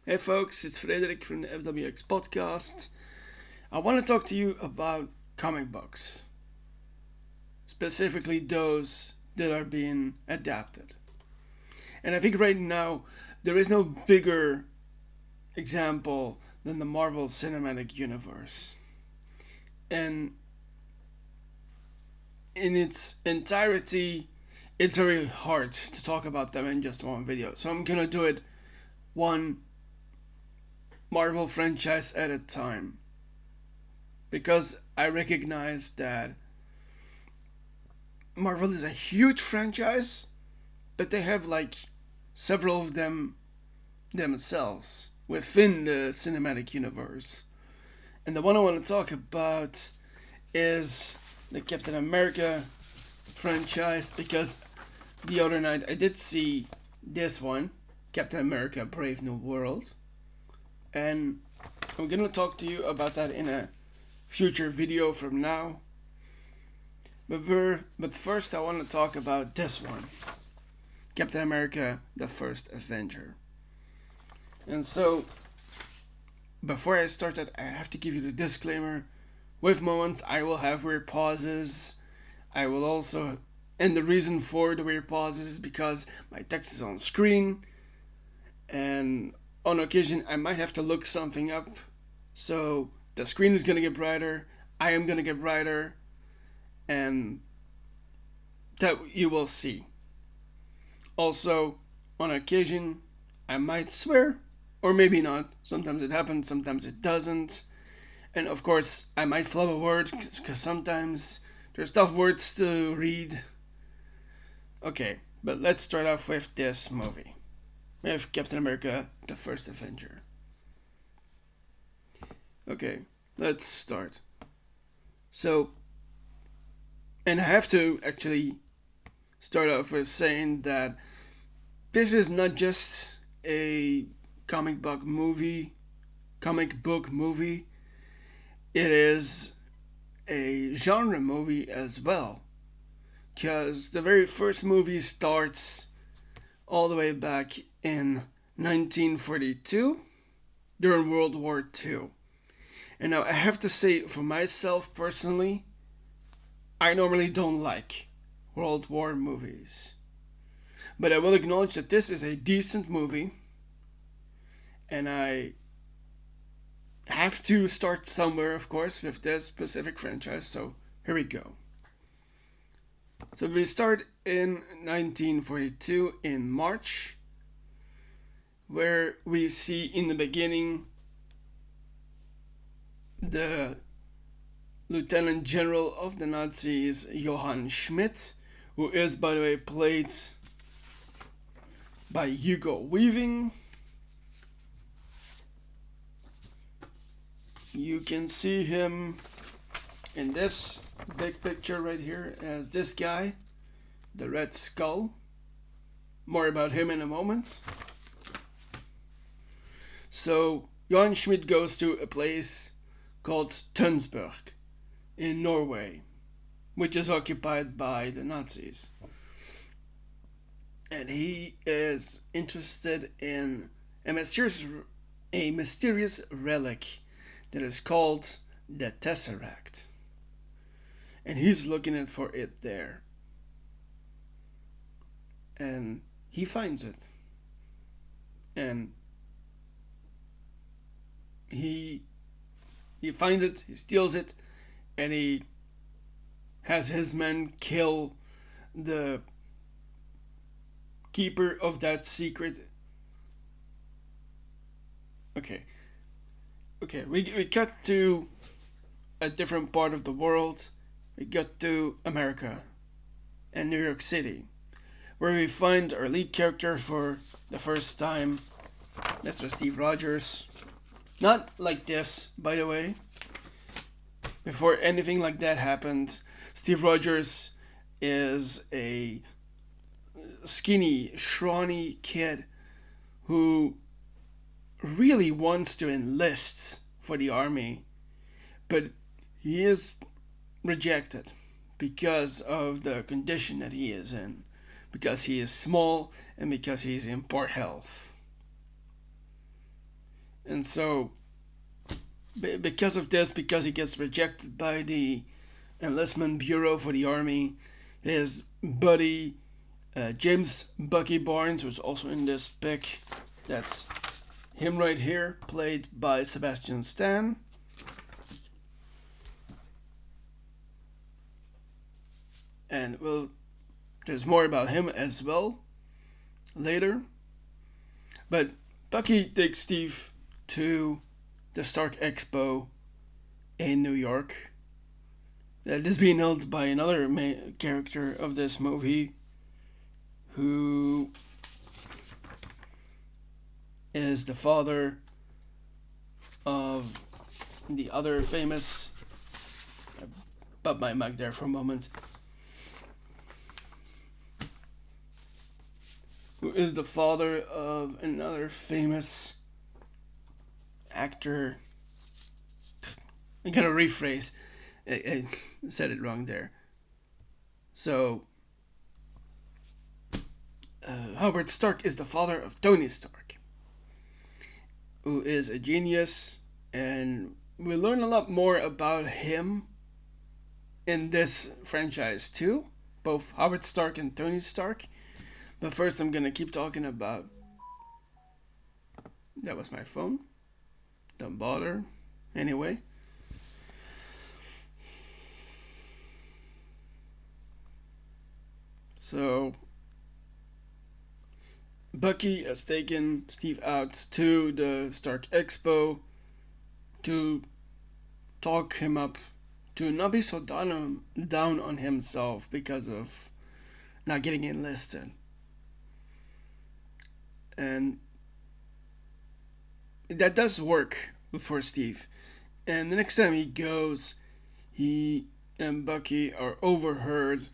Hey folks, it's Frederik from the FWX podcast. I want to talk to you about comic books, specifically those that are being adapted. And I think right now there is no bigger example than the Marvel Cinematic Universe. And in its entirety, it's very hard to talk about them in just one video. So I'm gonna do it one Marvel franchise at a time, because I recognize that Marvel is a huge franchise, but they have like several of them themselves within the cinematic universe. And the one I want to talk about is the Captain America franchise, because the other night I did see this one, Captain America Brave New World, and I'm gonna talk to you about that in a future video from now. But first I want to talk about this one, Captain America the First Avenger. And so, before I start that, I have to give you the disclaimer. With moments I will have weird pauses. I will also, and the reason for the weird pauses is because my text is on screen, and on occasion I might have to look something up. So the screen is gonna get brighter, I am gonna get brighter, and that you will see. Also, on occasion, I might swear, or maybe not. Sometimes it happens, sometimes it doesn't. And of course, I might flub a word, because sometimes there's tough words to read. Okay, but let's start off with this movie. We have Captain America, the First Avenger. Okay, let's start. So, and I have to actually start off with saying that this is not just a comic book movie, it is a genre movie as well. Because the very first movie starts all the way back in 1942 during World War II. And now I have to say, for myself personally, I normally don't like World War movies. But I will acknowledge that this is a decent movie, and I have to start somewhere, of course, with this specific franchise, so here we go. So we start in 1942 in March, where we see in the beginning the Lieutenant General of the Nazis, Johann Schmidt, who is, by the way, played by Hugo Weaving. You can see him in this big picture right here as this guy, the Red Skull. More about him in a moment. So, Johann Schmidt goes to a place called Tønsberg in Norway, which is occupied by the Nazis. And he is interested in a mysterious relic that is called the Tesseract. And he's looking for it there. And he finds it. And he finds it, he steals it, and he has his men kill the keeper of that secret. Okay, we cut to a different part of the world. We got to America and New York City, where we find our lead character for the first time, Mr. Steve Rogers. Not like this, by the way. Before anything like that happened, Steve Rogers is a skinny, scrawny kid who really wants to enlist for the army, but he is rejected because of the condition that he is in, because he is small and because he is in poor health. And so, because of this, because he gets rejected by the enlistment bureau for the army, his buddy James Bucky Barnes was also in this pick. That's him right here, played by Sebastian Stan. And well, there's more about him as well later. But Bucky takes Steve to the Stark Expo in New York. That is being held by another character of this movie, who is the father of the other famous. I bumped my mic there for a moment. Who is the father of another famous actor. I'm gonna rephrase. I said it wrong there. So, Howard Stark is the father of Tony Stark, who is a genius, and we learn a lot more about him in this franchise too, both Howard Stark and Tony Stark. But first, I'm gonna keep talking about. That was my phone. Don't bother. Anyway. So, Bucky has taken Steve out to the Stark Expo to talk him up, to not be so down on himself because of not getting enlisted. And that does work for Steve. And the next time he goes, he and Bucky are overheard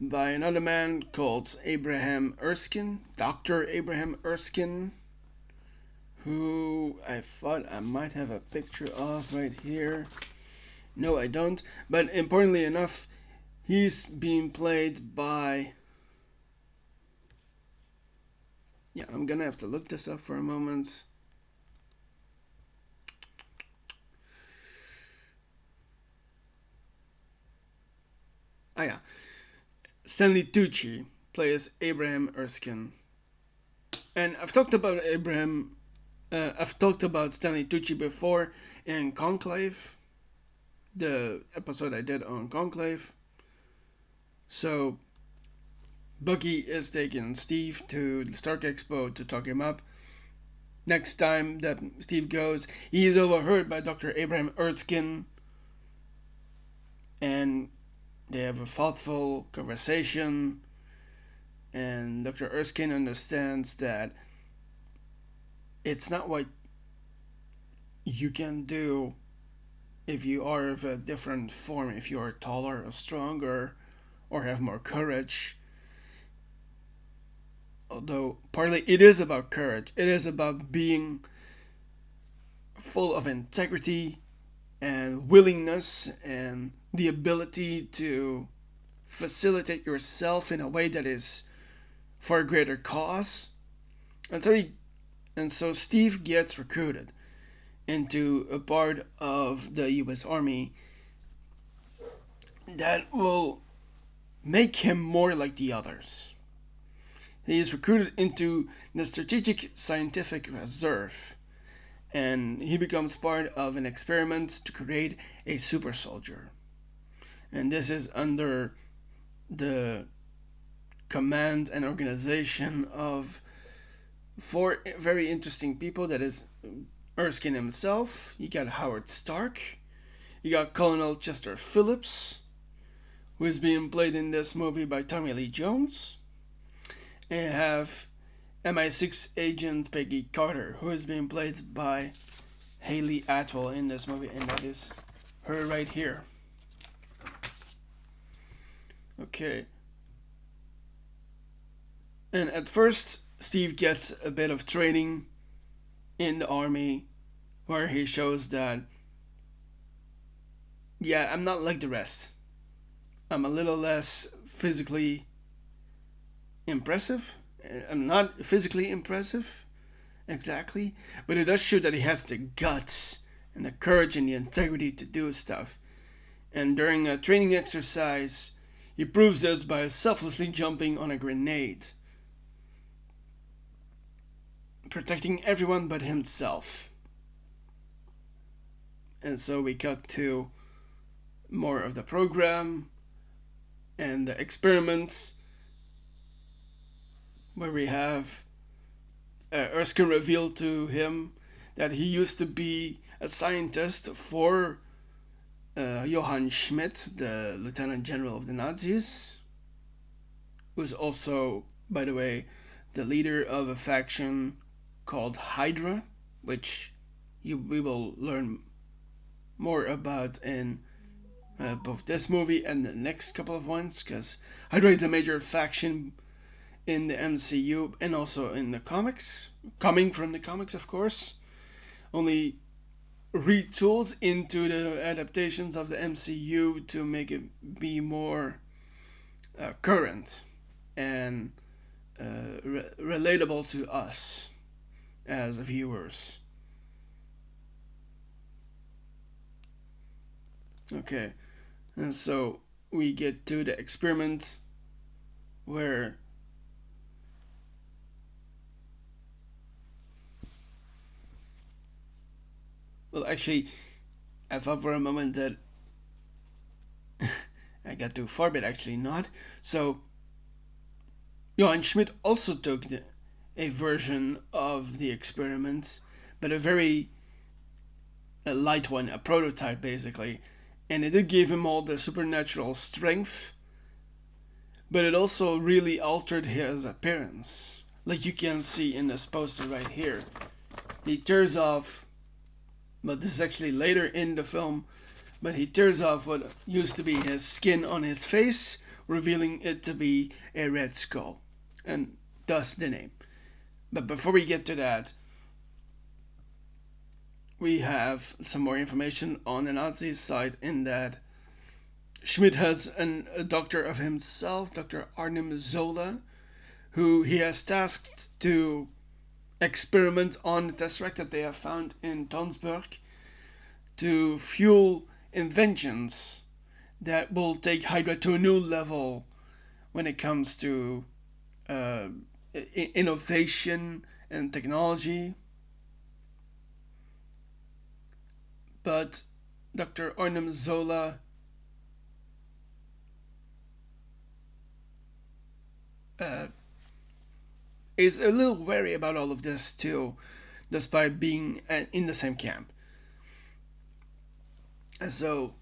by another man called Abraham Erskine, Dr. Abraham Erskine, who I thought I might have a picture of right here. No, I don't. But importantly enough, he's being played by... Yeah, I'm gonna have to look this up for a moment. Ah, yeah. Stanley Tucci plays Abraham Erskine. And I've talked about Stanley Tucci before in Conclave, the episode I did on Conclave. So, Bucky is taking Steve to the Stark Expo to talk him up. Next time that Steve goes, he is overheard by Dr. Abraham Erskine, and they have a thoughtful conversation, and Dr. Erskine understands that it's not what you can do if you are of a different form, if you are taller or stronger or have more courage. Although partly it is about courage, it is about being full of integrity and willingness and the ability to facilitate yourself in a way that is for a greater cause. And so Steve gets recruited into a part of the US Army that will make him more like the others. He is recruited into the Strategic Scientific Reserve, and he becomes part of an experiment to create a super soldier. And this is under the command and organization of four very interesting people. That is Erskine himself, you got Howard Stark, you got Colonel Chester Phillips, who is being played in this movie by Tommy Lee Jones, and you have MI6 agent Peggy Carter, who is being played by Hayley Atwell in this movie, and that is her right here. Okay. And at first, Steve gets a bit of training in the army where he shows that, yeah, I'm not like the rest. I'm a little less physically impressive. I'm not physically impressive, exactly, but it does show that he has the guts and the courage and the integrity to do stuff. And during a training exercise, he proves this by selflessly jumping on a grenade, protecting everyone but himself. And so we cut to more of the program and the experiments where we have Erskine revealed to him that he used to be a scientist for Johann Schmidt, the Lieutenant General of the Nazis, who's also, by the way, the leader of a faction called Hydra, which we will learn more about in both this movie and the next couple of ones, because Hydra is a major faction in the MCU and also in the comics, coming from the comics, of course, only retooled into the adaptations of the MCU to make it be more current and relatable to us as viewers. Okay, and so we get to the experiment where well, actually, I thought for a moment that I got too far, but actually not. So Johann Schmidt also took a version of the experiment, but a very light one, a prototype basically, and it did give him all the supernatural strength, but it also really altered his appearance. Like you can see in this poster right here. He tears off, but this is actually later in the film, but he tears off what used to be his skin on his face, revealing it to be a red skull, and thus the name. But before we get to that, we have some more information on the Nazi side in that Schmidt has a doctor of himself, Dr. Arnim Zola, who he has tasked to experiment on the Tesseract that they have found in Tonsberg to fuel inventions that will take Hydra to a new level when it comes to innovation and technology. But Dr. Arnim Zola is a little wary about all of this too, despite being in the same camp. And so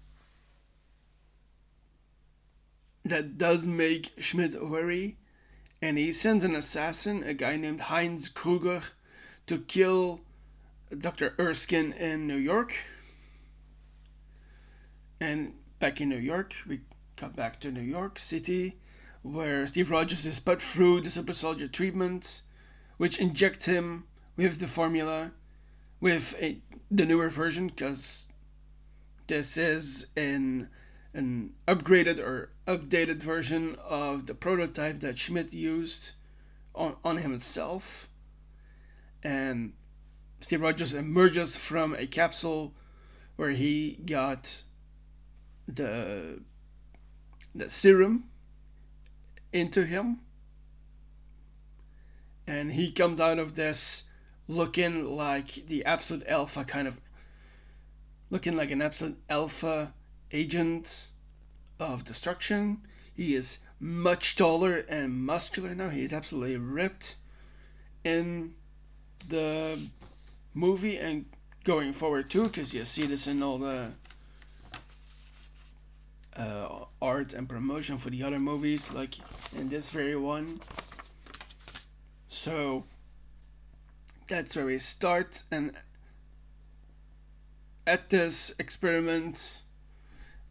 that does make Schmidt wary, and he sends an assassin, a guy named Heinz Kruger, to kill Dr. Erskine in New York. And back in New York, we come back to New York City, where Steve Rogers is put through the supersoldier treatment, which injects him with the formula, with the newer version, because this is an upgraded or updated version of the prototype that Schmidt used on himself. And Steve Rogers emerges from a capsule where he got the serum into him, and he comes out of this looking like the absolute alpha, kind of looking like an absolute alpha agent of destruction. He is much taller and muscular now. He is absolutely ripped in the movie and going forward too, because you see this in all the art and promotion for the other movies, like in this very one. So that's where we start, and at this experiment,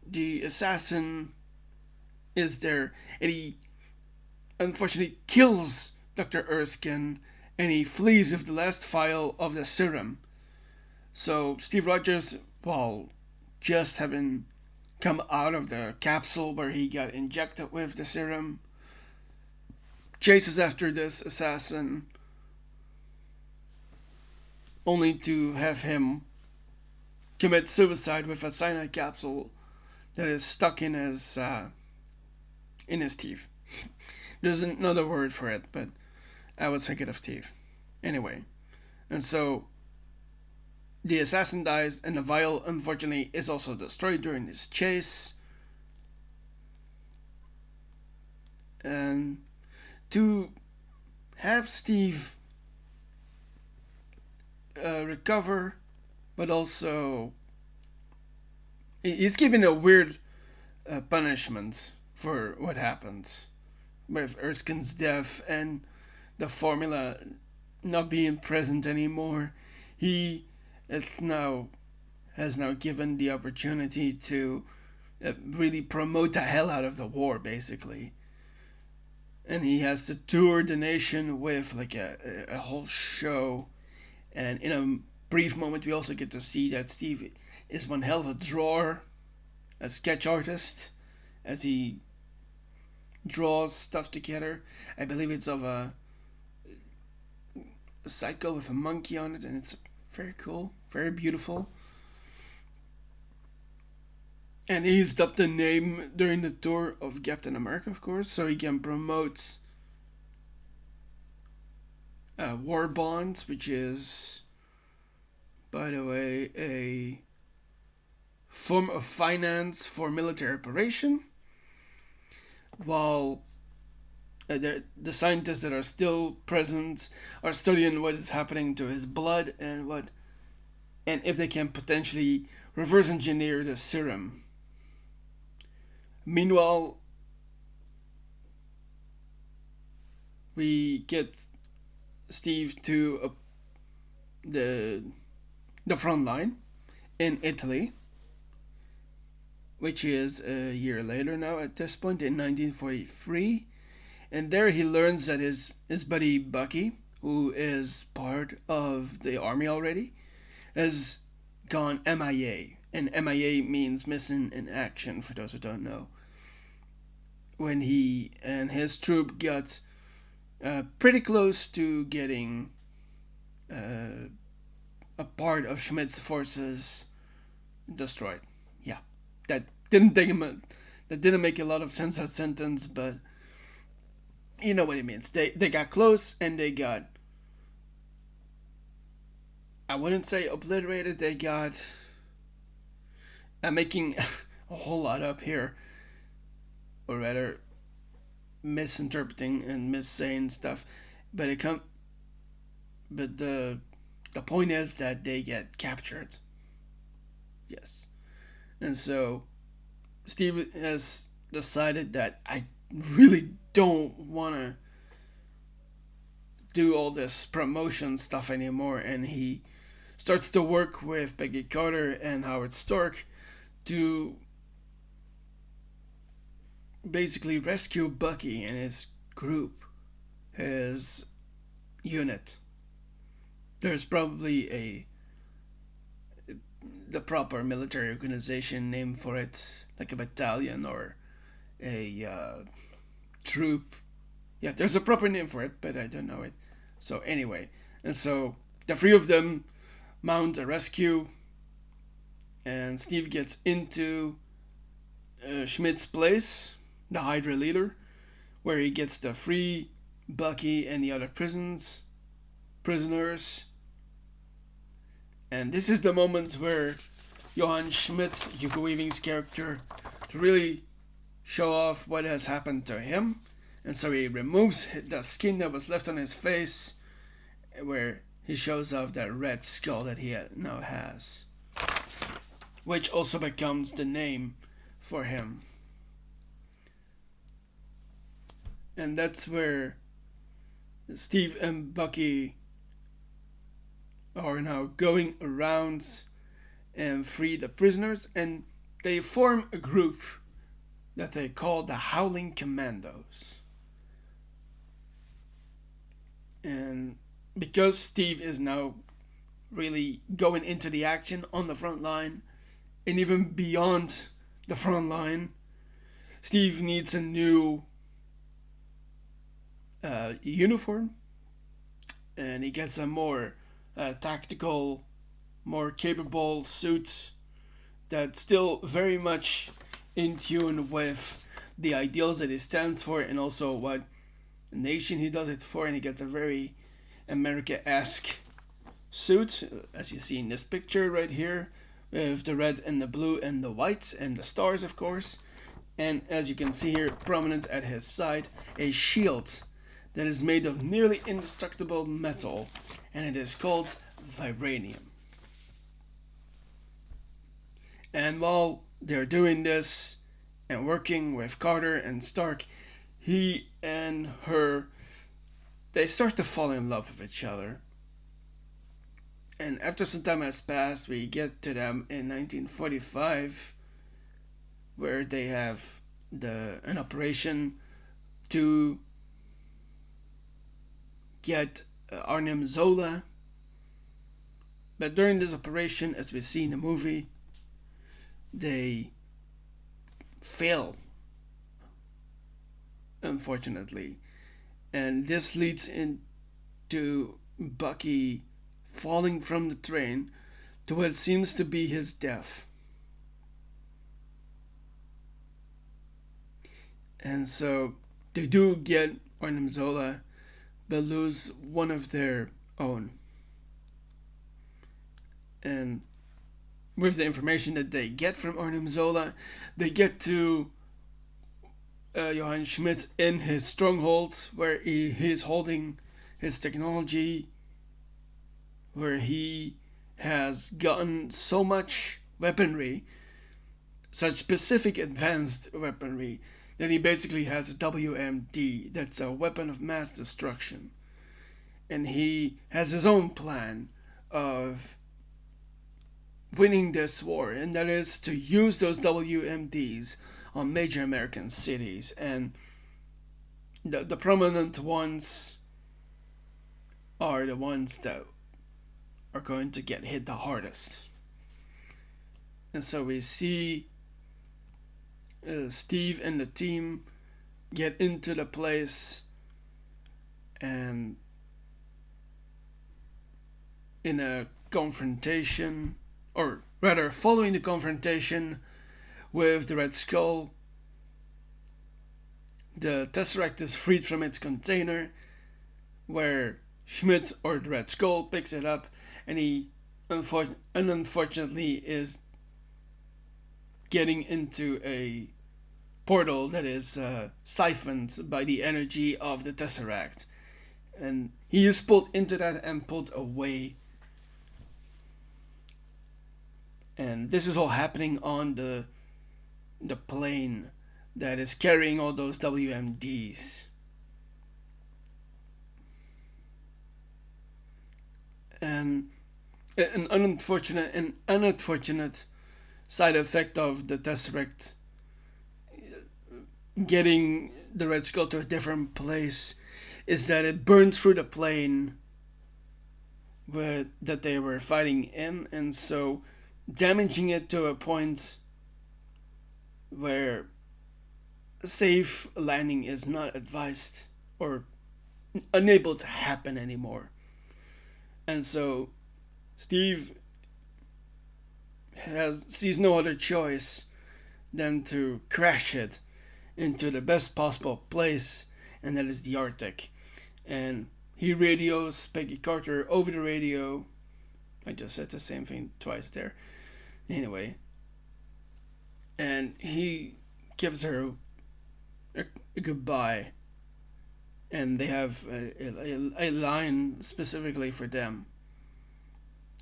the assassin is there, and he unfortunately kills Dr. Erskine, and he flees with the last vial of the serum. So Steve Rogers, while just having come out of the capsule where he got injected with the serum, chases after this assassin only to have him commit suicide with a cyanide capsule that is stuck in his teeth. There's another word for it, but I was thinking of teeth. Anyway, and so the assassin dies, and the vial, unfortunately, is also destroyed during this chase. And to have Steve recover, but also he's given a weird punishment for what happens with Erskine's death and the formula not being present anymore. He is now has now given the opportunity to really promote the hell out of the war, basically. And he has to tour the nation with like a whole show. And in a brief moment, we also get to see that Steve is one hell of a drawer, a sketch artist, as he draws stuff together. I believe it's of a cycle with a monkey on it, and it's very cool, very beautiful. And he's dubbed the name during the tour of Captain America, of course, so he can promote War Bonds, which is, by the way, a form of finance for military operation. While the scientists that are still present are studying what is happening to his blood and if they can potentially reverse engineer the serum. Meanwhile, we get Steve to the front line in Italy, which is a year later now at this point, in 1943. And there he learns that his buddy Bucky, who is part of the army already, has gone MIA. And MIA means missing in action, for those who don't know. When he and his troop got pretty close to getting a part of Schmidt's forces destroyed. Yeah, that didn't make a lot of sense as sentence, but you know what it means. They got close and they got, I wouldn't say obliterated. They got. I'm making a whole lot up here, or rather, misinterpreting and missaying stuff. But the point is that they get captured. Yes, and so Steve has decided that I really don't want to do all this promotion stuff anymore, and he starts to work with Peggy Carter and Howard Stark to basically rescue Bucky and his group, his unit. There's probably the proper military organization name for it, like a battalion or a troop. Yeah, there's a proper name for it, but I don't know it. So anyway, and so the three of them mount a rescue, and Steve gets into Schmidt's place, the Hydra leader, where he gets to free Bucky and the other prisoners. And this is the moment where Johann Schmidt, Hugo Weaving's character, to really show off what has happened to him. And so he removes the skin that was left on his face, where he shows off that red skull that he now has, which also becomes the name for him. And that's where Steve and Bucky are now going around and free the prisoners, and they form a group that they call the Howling Commandos. And because Steve is now really going into the action on the front line, and even beyond the front line, Steve needs a new uniform, and he gets a more tactical, more capable suit that's still very much in tune with the ideals that he stands for and also what nation he does it for, and he gets a very America-esque suit, as you see in this picture right here, with the red and the blue and the white and the stars, of course. And as you can see here, prominent at his side, a shield that is made of nearly indestructible metal, and it is called vibranium. And while they're doing this and working with Carter and Stark, he and her, they start to fall in love with each other. And after some time has passed, we get to them in 1945, where they have an operation to get Arnim Zola. But during this operation, as we see in the movie, they fail, unfortunately. And this leads into Bucky falling from the train to what seems to be his death. And so they do get Arnim Zola, but lose one of their own. And with the information that they get from Arnim Zola, they get to Johann Schmidt in his strongholds, where he's holding his technology, where he has gotten so much weaponry, such specific advanced weaponry, that he basically has a WMD, that's a weapon of mass destruction. And he has his own plan of winning this war, and that is to use those WMDs on major American cities. And the prominent ones are the ones that are going to get hit the hardest. And so we see Steve and the team get into the place, and in a confrontation, or rather following the confrontation with the Red Skull, the Tesseract is freed from its container, where Schmidt, or the Red Skull, picks it up, and he unfortunately is getting into a portal that is siphoned by the energy of the Tesseract. And he is pulled into that and pulled away. And this is all happening on the plane that is carrying all those WMDs. And an unfortunate side effect of the Tesseract getting the Red Skull to a different place is that it burned through the plane that they were fighting in, and so damaging it to a point where safe landing is not advised or unable to happen anymore. And so Steve sees no other choice than to crash it into the best possible place, and that is the Arctic. And he radios Peggy Carter over the radio. I just said the same thing twice there. Anyway, and he gives her a goodbye, and they have a line specifically for them.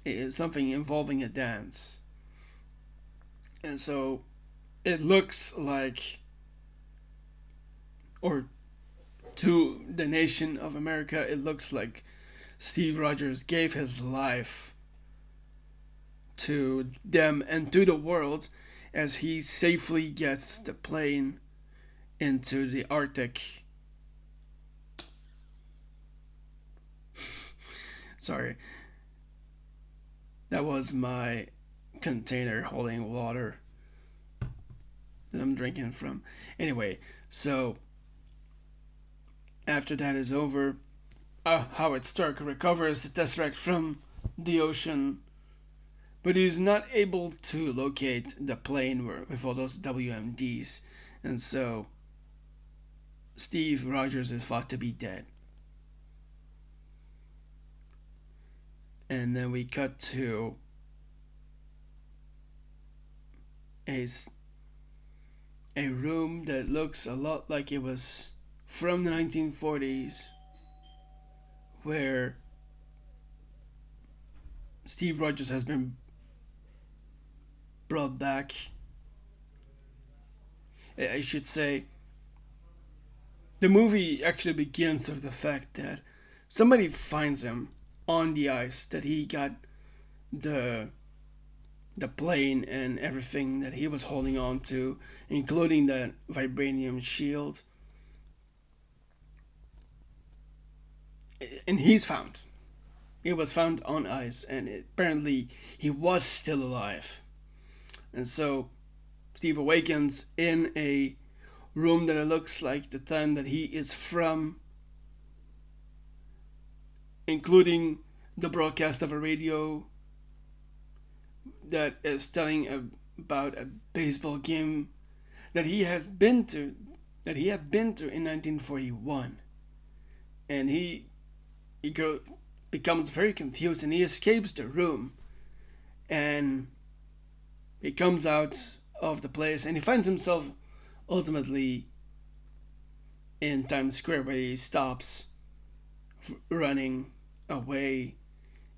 It's something involving a dance. And so it looks like, or to the nation of America, it looks like Steve Rogers gave his life to them and to the world as he safely gets the plane into the Arctic. Sorry. That was my container holding water that I'm drinking from. Anyway, so after that is over, Howard Stark recovers the Tesseract from the ocean, but he's not able to locate the plane with all those WMDs, and so Steve Rogers is thought to be dead. And then we cut to a room that looks a lot like it was from the 1940s, where Steve Rogers has been brought back. I should say, the movie actually begins with the fact that somebody finds him on the ice, that he got the plane and everything that he was holding on to, including that vibranium shield. And he's found. He was found on ice, and apparently he was still alive. And so Steve awakens in a room that looks like the time that he is from, including the broadcast of a radio that is telling about a baseball game that he had been to in 1941. And he becomes very confused, and he escapes the room, and he comes out of the place, and he finds himself ultimately in Times Square, where he stops running away.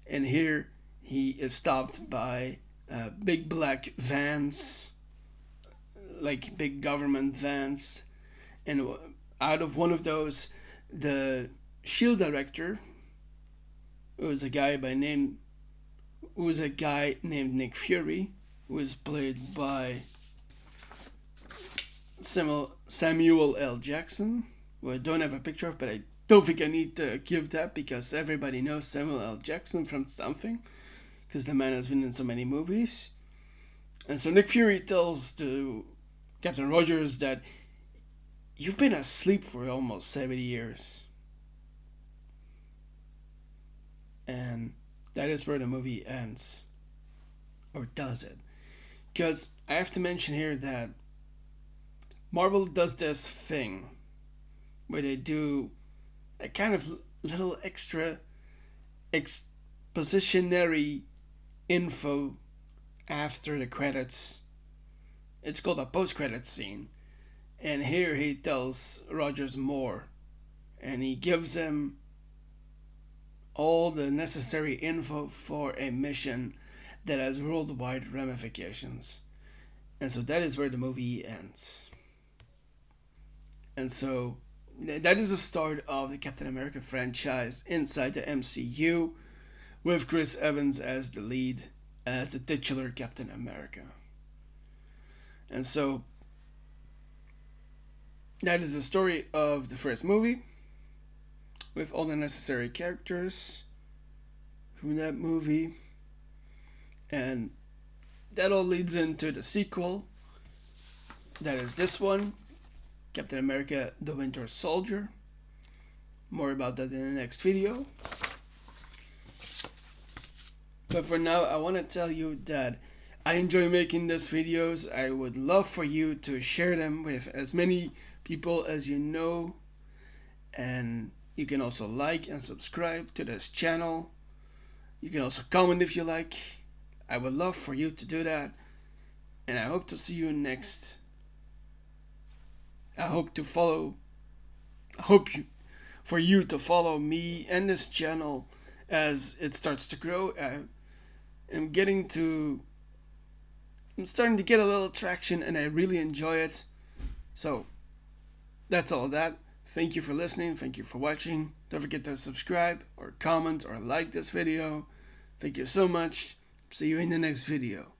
And here he is stopped by big black vans, like big government vans, and out of one of those, the shield director, who was a guy named Nick Fury, who is played by Samuel L. Jackson, who I don't have a picture of, but I don't think I need to give that, because everybody knows Samuel L. Jackson from something, because the man has been in so many movies. And so Nick Fury tells to Captain Rogers that you've been asleep for almost 70 years. And that is where the movie ends. Or does it? Because I have to mention here that Marvel does this thing where they do a kind of little extra expositionary info after the credits. It's called a post-credits scene. And here he tells Rogers more. And he gives him all the necessary info for a mission that has worldwide ramifications. And so that is where the movie ends. And so that is the start of the Captain America franchise inside the MCU, with Chris Evans as the lead, as the titular Captain America. And so that is the story of the first movie, with all the necessary characters from that movie. And that all leads into the sequel. That is this one, Captain America the Winter Soldier. More about that in the next video. But for now, I want to tell you that I enjoy making these videos. I would love for you to share them with as many people as you know. And you can also like and subscribe to this channel. You can also comment if you like. I would love for you to do that. And I hope to see you next. For you to follow me and this channel as it starts to grow. I'm starting to get a little traction, and I really enjoy it. So that's all that. Thank you for listening. Thank you for watching. Don't forget to subscribe or comment or like this video. Thank you so much. See you in the next video.